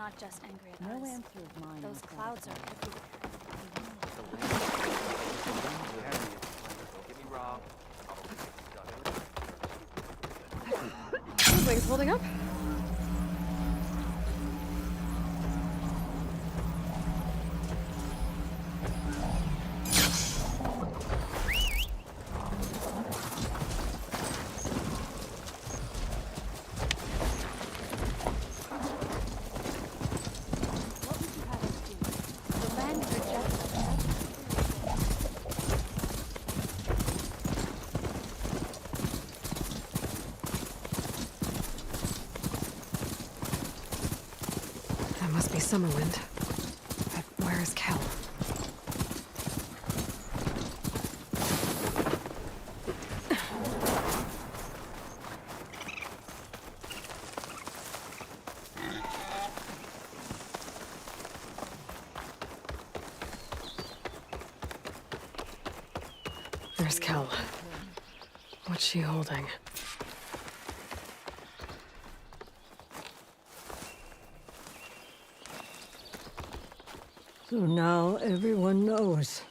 not just angry at No us. answer of mine. Those clouds are everywhere. Don't get me wrong. Wings holding up? What would you have us do? The land rejects us. That must be Summerwind. But where is Kel? There's Kel. What's she holding? So now everyone knows.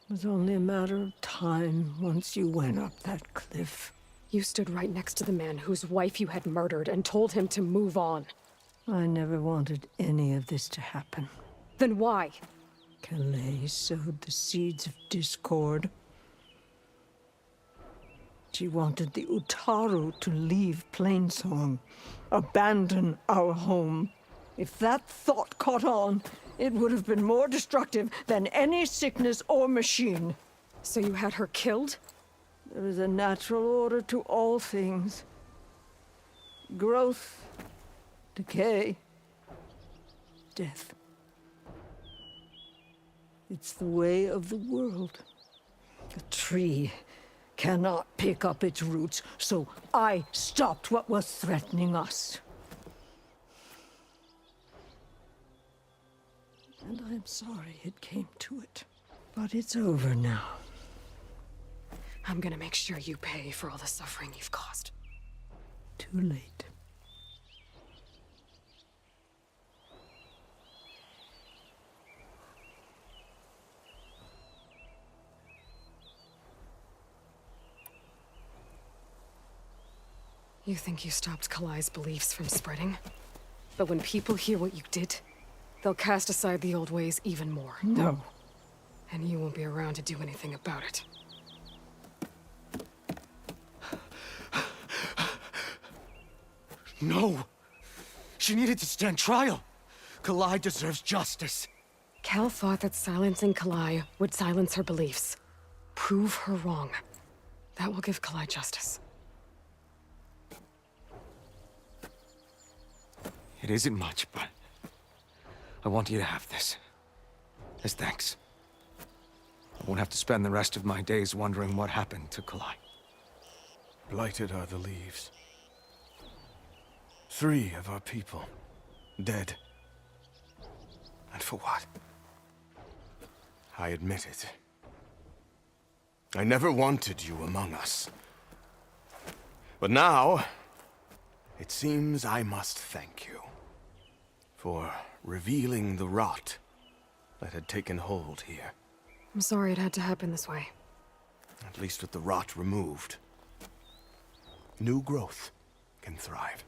It was only a matter of time once you went up that cliff. You stood right next to the man whose wife you had murdered and told him to move on. I never wanted any of this to happen. Then why? Calais sowed the seeds of discord. She wanted the Utaru to leave Plainsong, abandon our home. If that thought caught on, it would have been more destructive than any sickness or machine. So you had her killed? There is a natural order to all things. Growth, decay, death. It's the way of the world. A tree cannot pick up its roots, so I stopped what was threatening us. And I'm sorry it came to it. But it's over now. I'm gonna make sure you pay for all the suffering you've caused. Too late. You think you stopped Kalai's beliefs from spreading? But when people hear what you did, they'll cast aside the old ways even more. No. And you won't be around to do anything about it. No! She needed to stand trial! Kalai deserves justice. Kel thought that silencing Kalai would silence her beliefs. Prove her wrong. That will give Kalai justice. It isn't much, but I want you to have this. As thanks. I won't have to spend the rest of my days wondering what happened to Kalai. Blighted are the leaves. 3 of our people, dead. And for what? I admit it. I never wanted you among us. But now, it seems I must thank you for revealing the rot that had taken hold here. I'm sorry it had to happen this way. At least with the rot removed, new growth can thrive.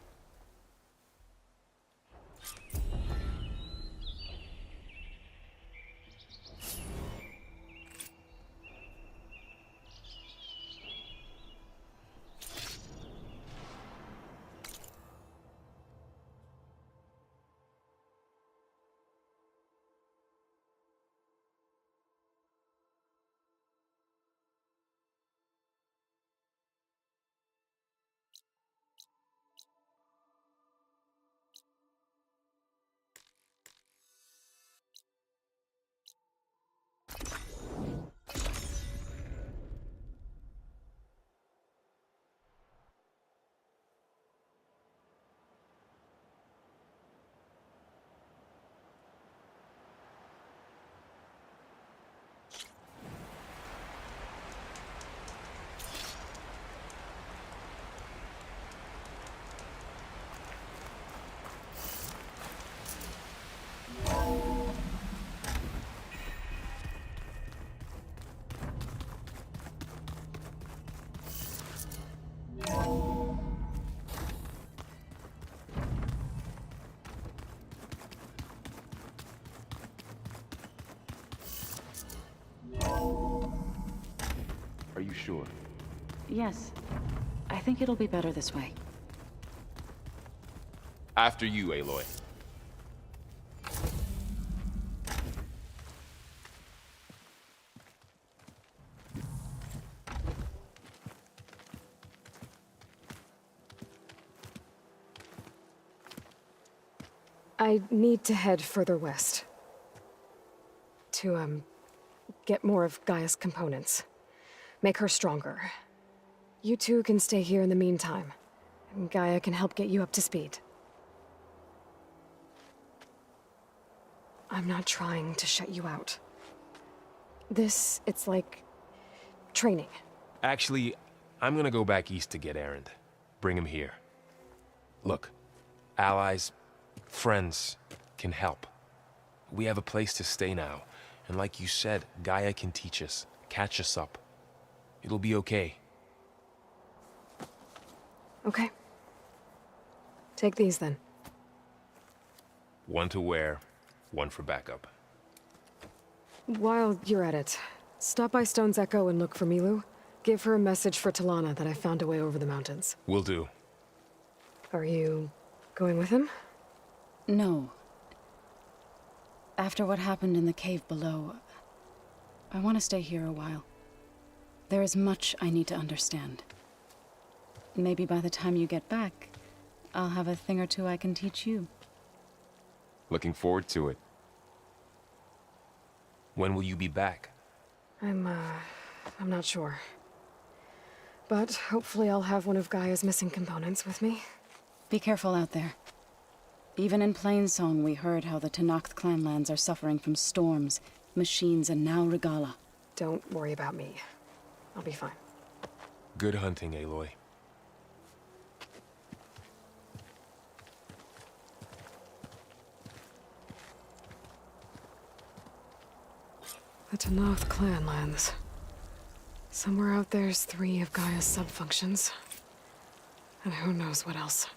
sure? Yes. I think it'll be better this way. After you, Aloy. I need to head further west. To, get more of Gaia's components. Make her stronger. You two can stay here in the meantime. And Gaia can help get you up to speed. I'm not trying to shut you out. It's like... training. Actually, I'm gonna go back east to get Erend. Bring him here. Look, allies, friends can help. We have a place to stay now, and like you said, Gaia can teach us, catch us up. It'll be okay. Okay. Take these then. One to wear, one for backup. While you're at it, stop by Stone's Echo and look for Milu. Give her a message for Talana that I found a way over the mountains. Will do. Are you going with him? No. After what happened in the cave below, I want to stay here a while. There is much I need to understand. Maybe by the time you get back, I'll have a thing or two I can teach you. Looking forward to it. When will you be back? I'm not sure. But hopefully I'll have one of Gaia's missing components with me. Be careful out there. Even in Plainsong, we heard how the Tenakth clanlands are suffering from storms, machines, and now Regala. Don't worry about me. I'll be fine. Good hunting, Aloy. The Tenakth clanlands. Somewhere out there's 3 of Gaia's sub-functions. And who knows what else.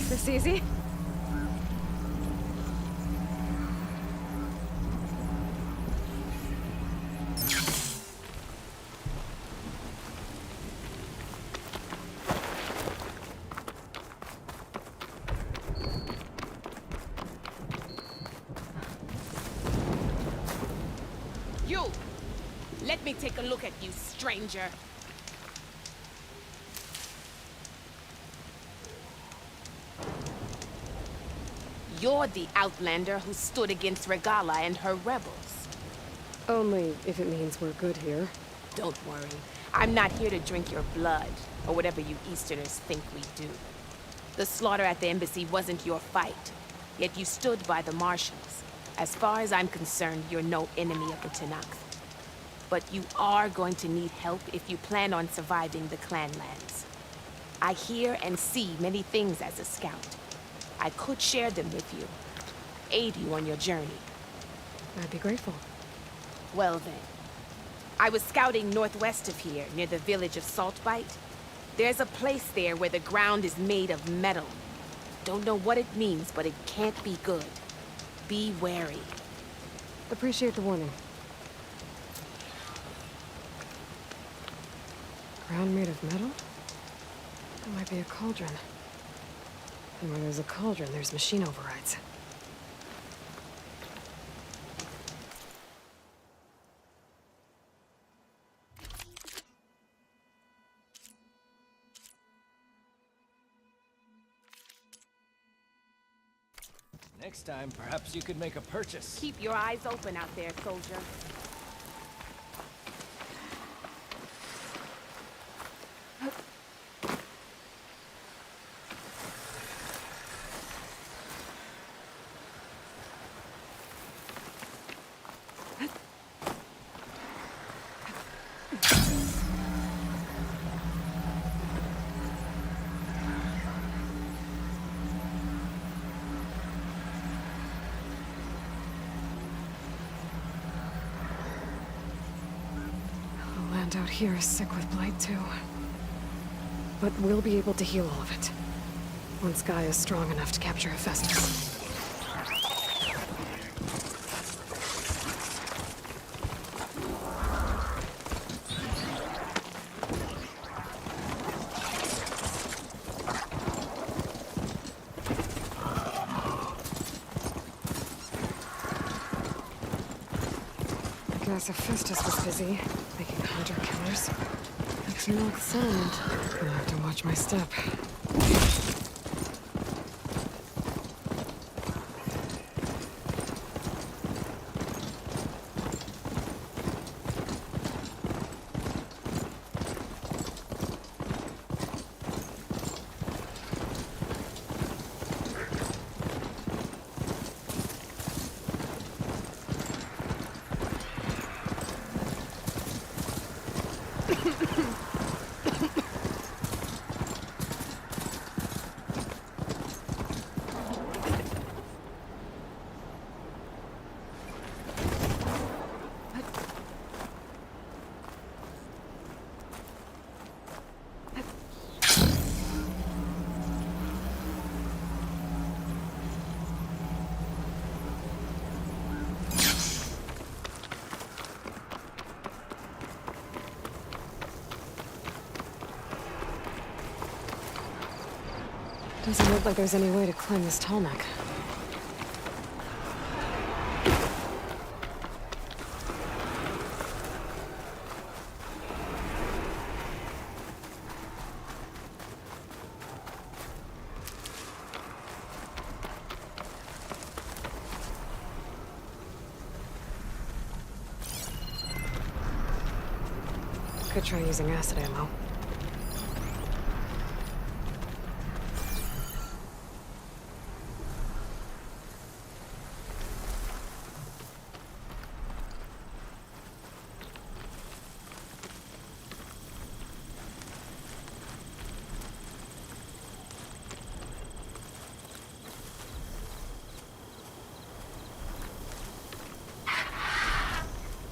This easy? You! Let me take a look at you, stranger. You're the outlander who stood against Regala and her rebels. Only if it means we're good here. Don't worry. I'm not here to drink your blood, or whatever you Easterners think we do. The slaughter at the embassy wasn't your fight, yet you stood by the marshals. As far as I'm concerned, you're no enemy of the Tenakth. But you are going to need help if you plan on surviving the Clanlands. I hear and see many things as a scout. I could share them with you, aid you on your journey. I'd be grateful. Well then. I was scouting northwest of here, near the village of Saltbite. There's a place there where the ground is made of metal. Don't know what it means, but it can't be good. Be wary. Appreciate the warning. Ground made of metal? That might be a cauldron. And where there's a cauldron, there's machine overrides. Next time, perhaps you could make a purchase. Keep your eyes open out there, soldier. Out here is sick with blight too. But we'll be able to heal all of it. Once Gaia is strong enough to capture Hephaestus. I guess Hephaestus was busy. Making hunter-killers. That's not sound. Gonna have to watch my step. Doesn't look like there's any way to climb this tall neck. Could try using acid ammo.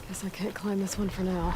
Guess I can't climb this one for now.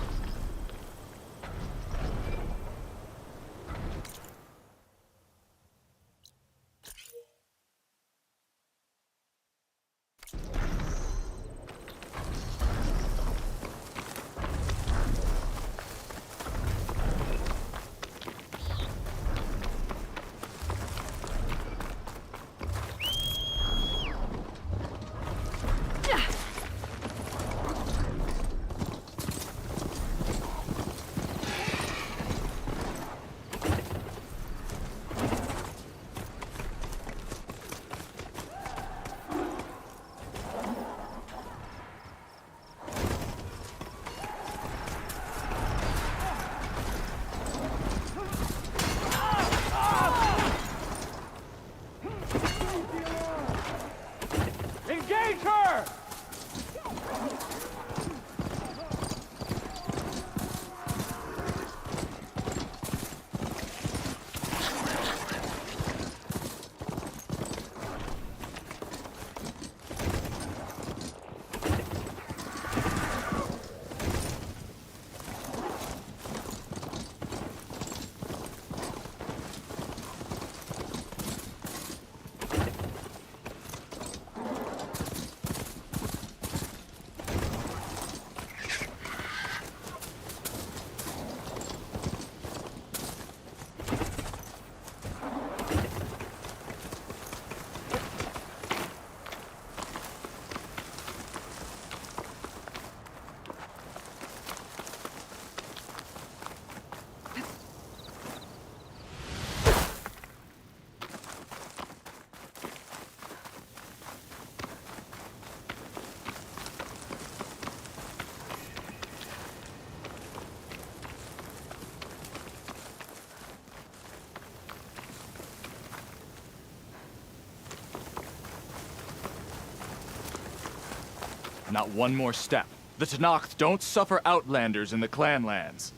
Not one more step. The Tenakth don't suffer outlanders in the clan lands.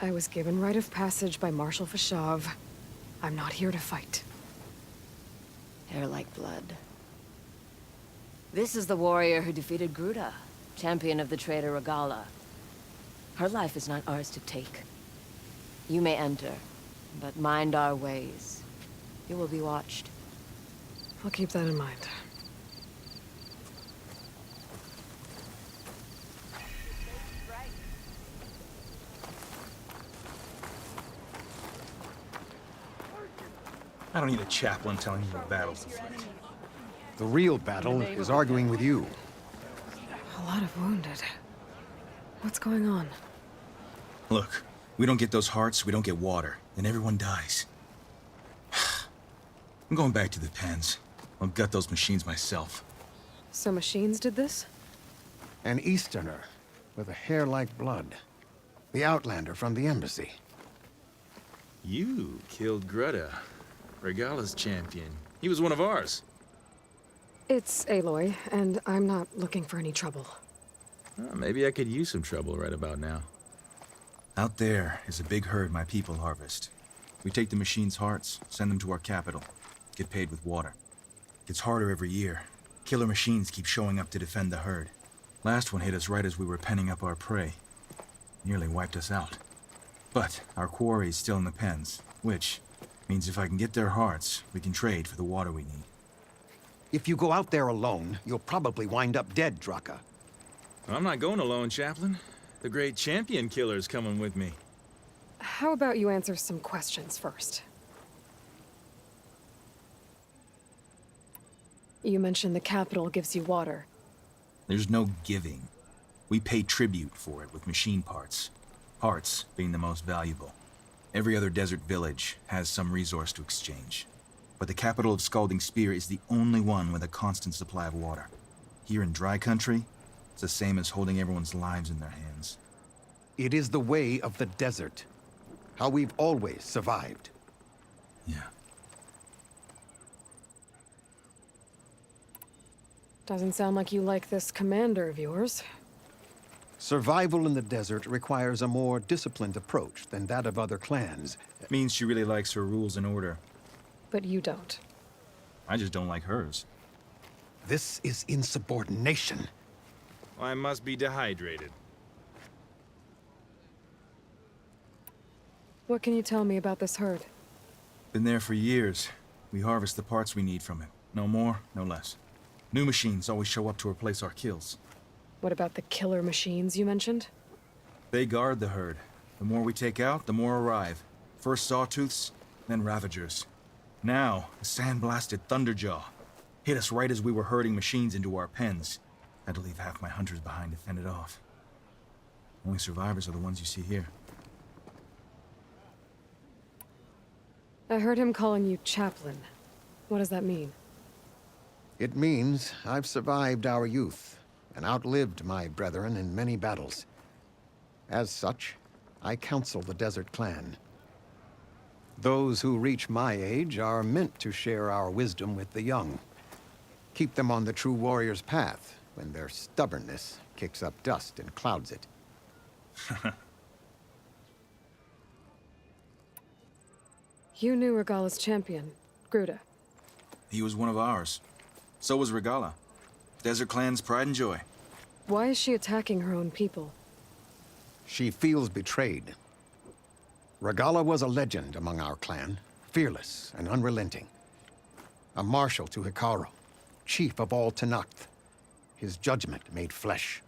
I was given rite of passage by Marshal Fashav. I'm not here to fight. Hair like blood. This is the warrior who defeated Gruda, champion of the traitor Regala. Her life is not ours to take. You may enter, but mind our ways. You will be watched. I'll keep that in mind. I don't need a chaplain telling me what battles to fight. The real battle is arguing with you. A lot of wounded. What's going on? Look, we don't get those hearts, we don't get water, and everyone dies. I'm going back to the pens. I'll gut those machines myself. So machines did this? An Easterner with a hair like blood. The Outlander from the embassy. You killed Greta, Regala's champion. He was one of ours. It's Aloy, and I'm not looking for any trouble. Maybe I could use some trouble right about now. Out there is a big herd my people harvest. We take the machines' hearts, send them to our capital, get paid with water. Gets harder every year. Killer machines keep showing up to defend the herd. Last one hit us right as we were penning up our prey. Nearly wiped us out. But our quarry is still in the pens, which means if I can get their hearts, we can trade for the water we need. If you go out there alone, you'll probably wind up dead, Draka. I'm not going alone, Chaplain. The great champion killer's coming with me. How about you answer some questions first? You mentioned the capital gives you water. There's no giving. We pay tribute for it with machine parts. Hearts being the most valuable. Every other desert village has some resource to exchange. But the capital of Scalding Spear is the only one with a constant supply of water. Here in dry country, it's the same as holding everyone's lives in their hands. It is the way of the desert. How we've always survived. Yeah. Doesn't sound like you like this commander of yours. Survival in the desert requires a more disciplined approach than that of other clans. It means she really likes her rules and order. But you don't. I just don't like hers. This is insubordination. I must be dehydrated. What can you tell me about this herd? Been there for years. We harvest the parts we need from it. No more, no less. New machines always show up to replace our kills. What about the killer machines you mentioned? They guard the herd. The more we take out, the more arrive. First Sawtooths, then Ravagers. Now, the sand-blasted Thunderjaw. Hit us right as we were herding machines into our pens. Had to leave half my hunters behind to fend it off. Only survivors are the ones you see here. I heard him calling you Chaplain. What does that mean? It means I've survived our youth and outlived my brethren in many battles. As such, I counsel the Desert Clan. Those who reach my age are meant to share our wisdom with the young. Keep them on the true warrior's path when their stubbornness kicks up dust and clouds it. You knew Regala's champion, Gruda. He was one of ours. So was Regala. Desert Clan's pride and joy. Why is she attacking her own people? She feels betrayed. Regala was a legend among our clan, fearless and unrelenting. A marshal to Hekarro, chief of all Tenakth. His judgment made flesh.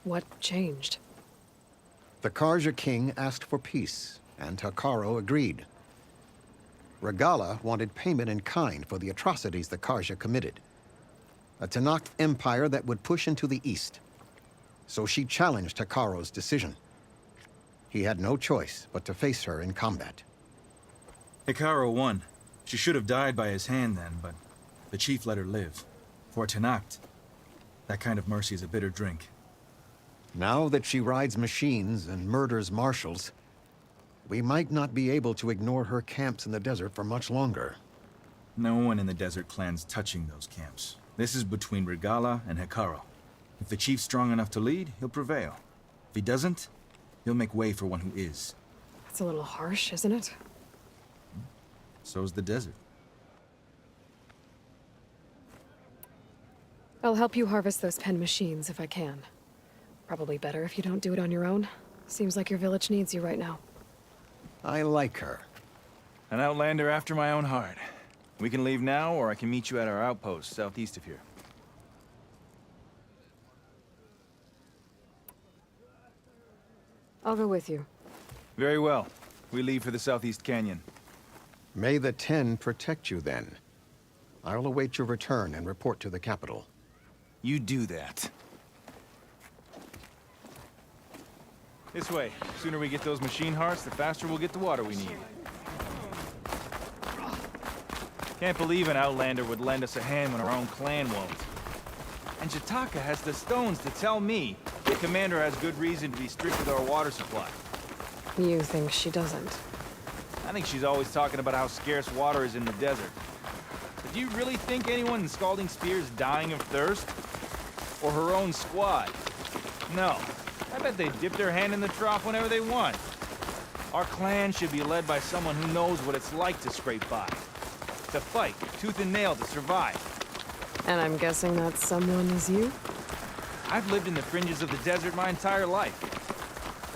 What changed? The Karja king asked for peace, and Hekarro agreed. Regala wanted payment in kind for the atrocities the Karja committed. A Tenakth empire that would push into the east. So she challenged Hekarro's decision. He had no choice but to face her in combat. Hekarro won. She should have died by his hand then, but the chief let her live. For Tenakth, that kind of mercy is a bitter drink. Now that she rides machines and murders marshals, we might not be able to ignore her camps in the desert for much longer. No one in the Desert Clan's touching those camps. This is between Regala and Hekarro. If the chief's strong enough to lead, he'll prevail. If he doesn't, he'll make way for one who is. It's a little harsh, isn't it? So's the desert. I'll help you harvest those pen machines if I can. Probably better if you don't do it on your own. Seems like your village needs you right now. I like her. An outlander after my own heart. We can leave now, or I can meet you at our outpost southeast of here. I'll go with you. Very well. We leave for the Southeast Canyon. May the Ten protect you then. I'll await your return and report to the capital. You do that. This way. The sooner we get those machine hearts, the faster we'll get the water we need. Can't believe an outlander would lend us a hand when our own clan won't. And Jataka has the stones to tell me the commander has good reason to be strict with our water supply. You think she doesn't? I think she's always talking about how scarce water is in the desert. But do you really think anyone in Scalding Spear is dying of thirst? Or her own squad? No. I bet they dip their hand in the trough whenever they want. Our clan should be led by someone who knows what it's like to scrape by. To fight, tooth and nail to survive. And I'm guessing that someone is you? I've lived in the fringes of the desert my entire life.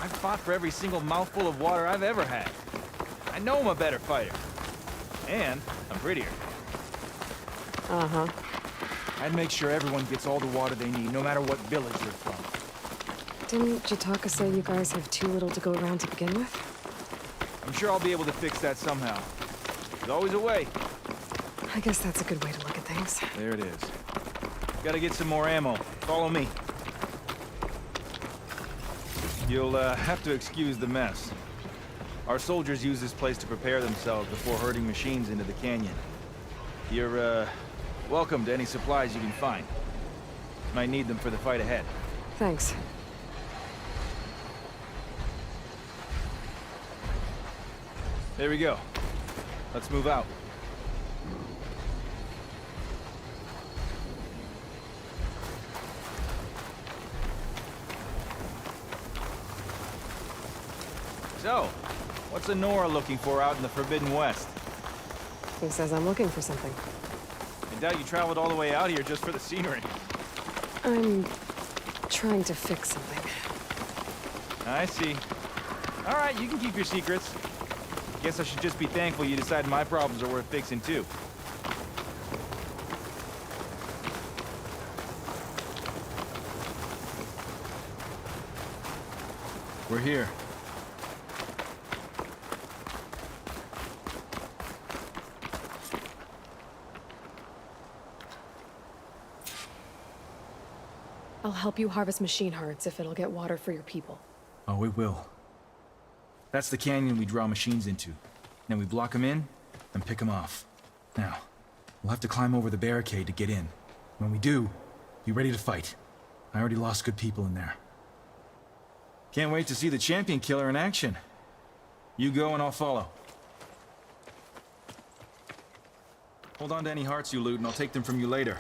I've fought for every single mouthful of water I've ever had. I know I'm a better fighter. And I'm prettier. Uh-huh. I'd make sure everyone gets all the water they need, no matter what village they're from. Didn't Jataka say you guys have too little to go around to begin with? I'm sure I'll be able to fix that somehow. There's always a way. I guess that's a good way to look at things. There it is. Gotta get some more ammo. Follow me. You'll have to excuse the mess. Our soldiers use this place to prepare themselves before herding machines into the canyon. You're, welcome to any supplies you can find. Might need them for the fight ahead. Thanks. There we go. Let's move out. So, what's Anora looking for out in the Forbidden West? Who says I'm looking for something? I doubt you traveled all the way out here just for the scenery. I'm trying to fix something. I see. All right, you can keep your secrets. Guess I should just be thankful you decided my problems are worth fixing too. We're here. I'll help you harvest machine hearts if it'll get water for your people. Oh, it will. That's the canyon we draw machines into. Then we block them in, and pick them off. Now, we'll have to climb over the barricade to get in. When we do, be ready to fight. I already lost good people in there. Can't wait to see the champion killer in action. You go and I'll follow. Hold on to any hearts you loot, and I'll take them from you later.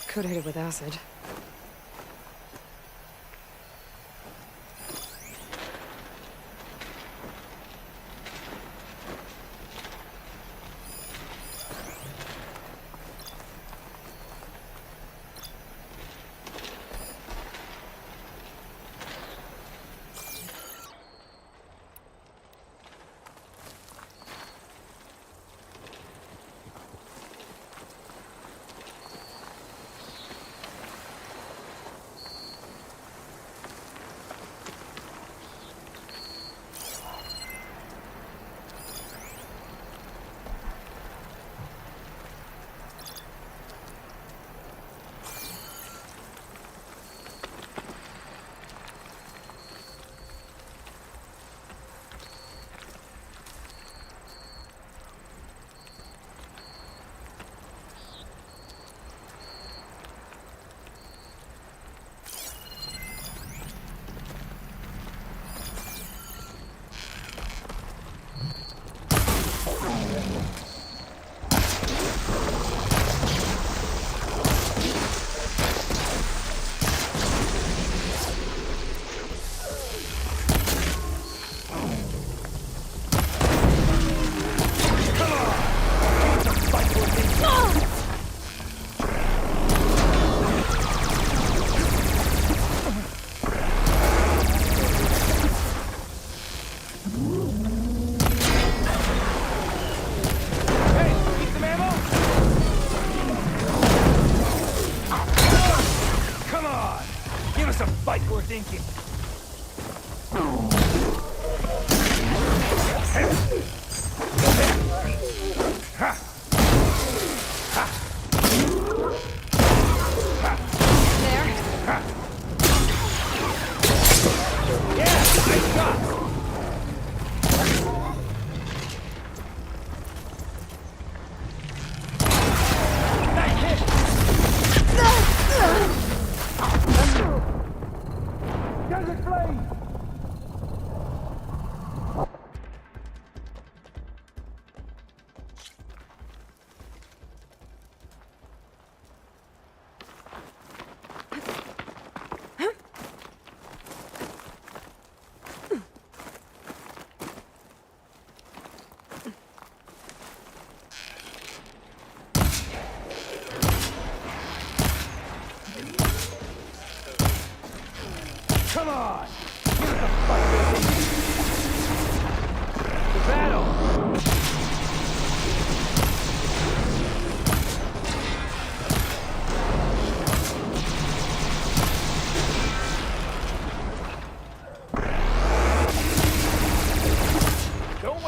Could hit it with acid.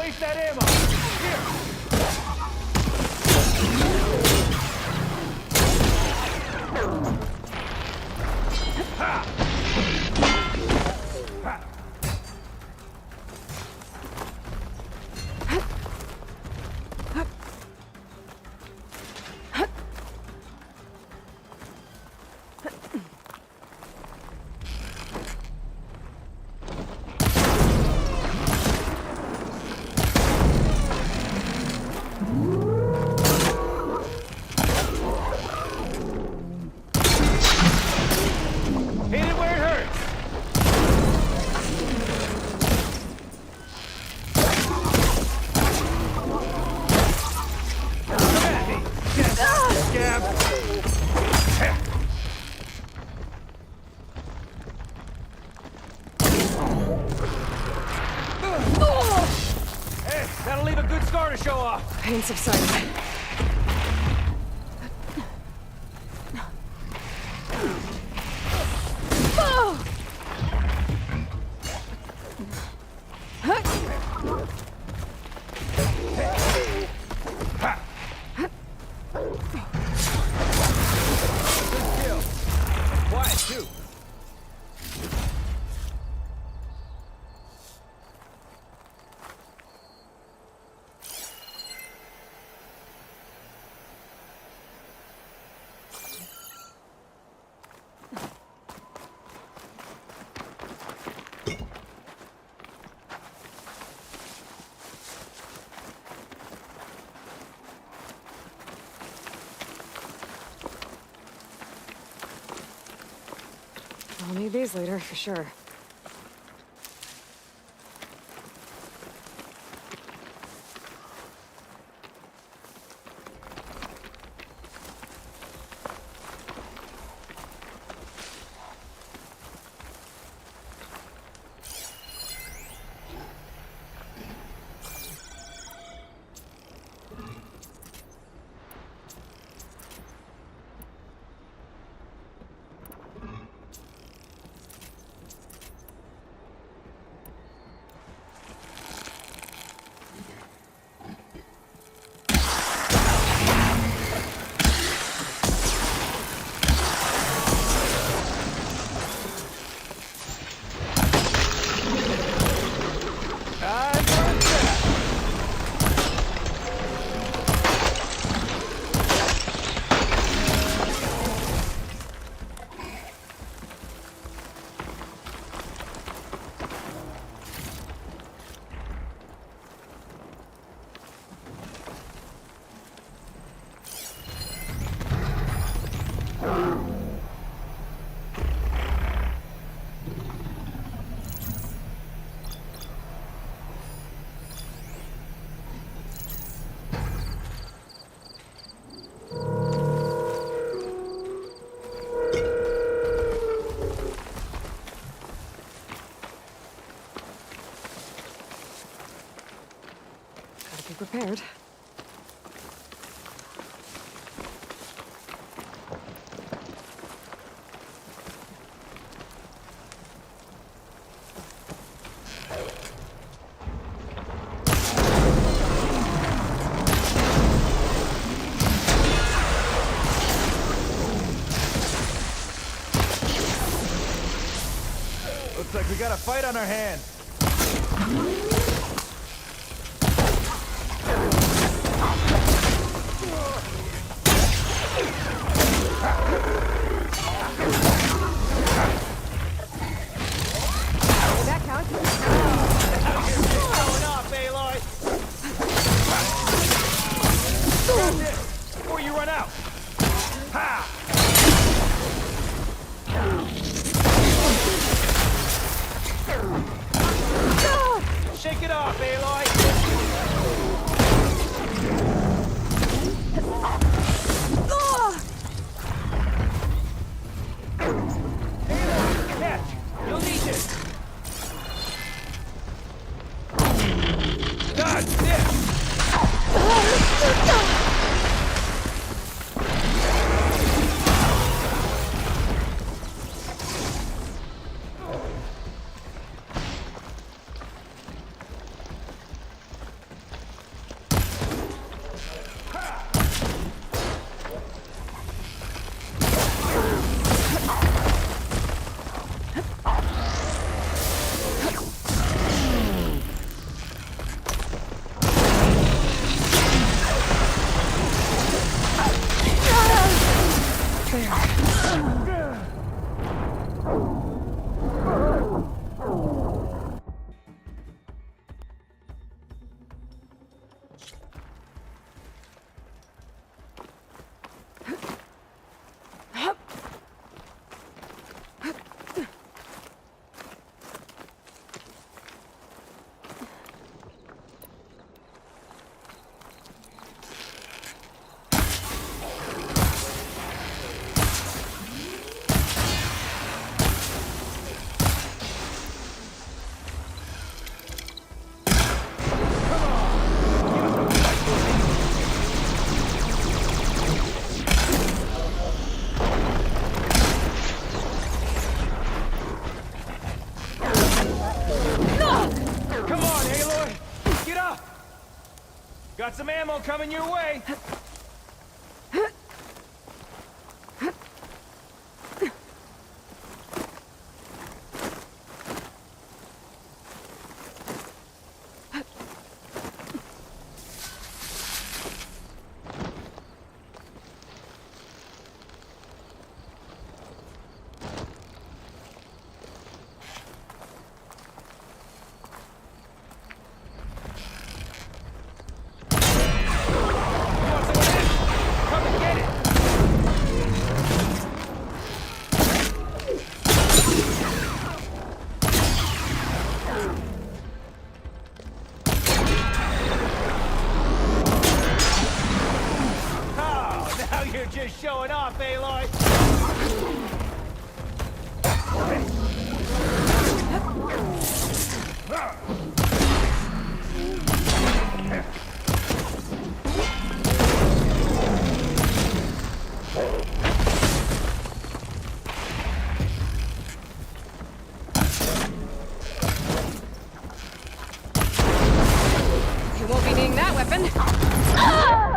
waste that ammo! Here! Ha! That'll leave a good scar to show off. Pain subsided. Good kill. Quiet, too. I'll need these later, for sure. Gotta be prepared. Looks like we got a fight on our hands. That counts. Going off, Aloy! Grab this before you run out! Ha! Got some ammo coming your way. Just showing off, Aloy! You won't be needing that weapon. Ah!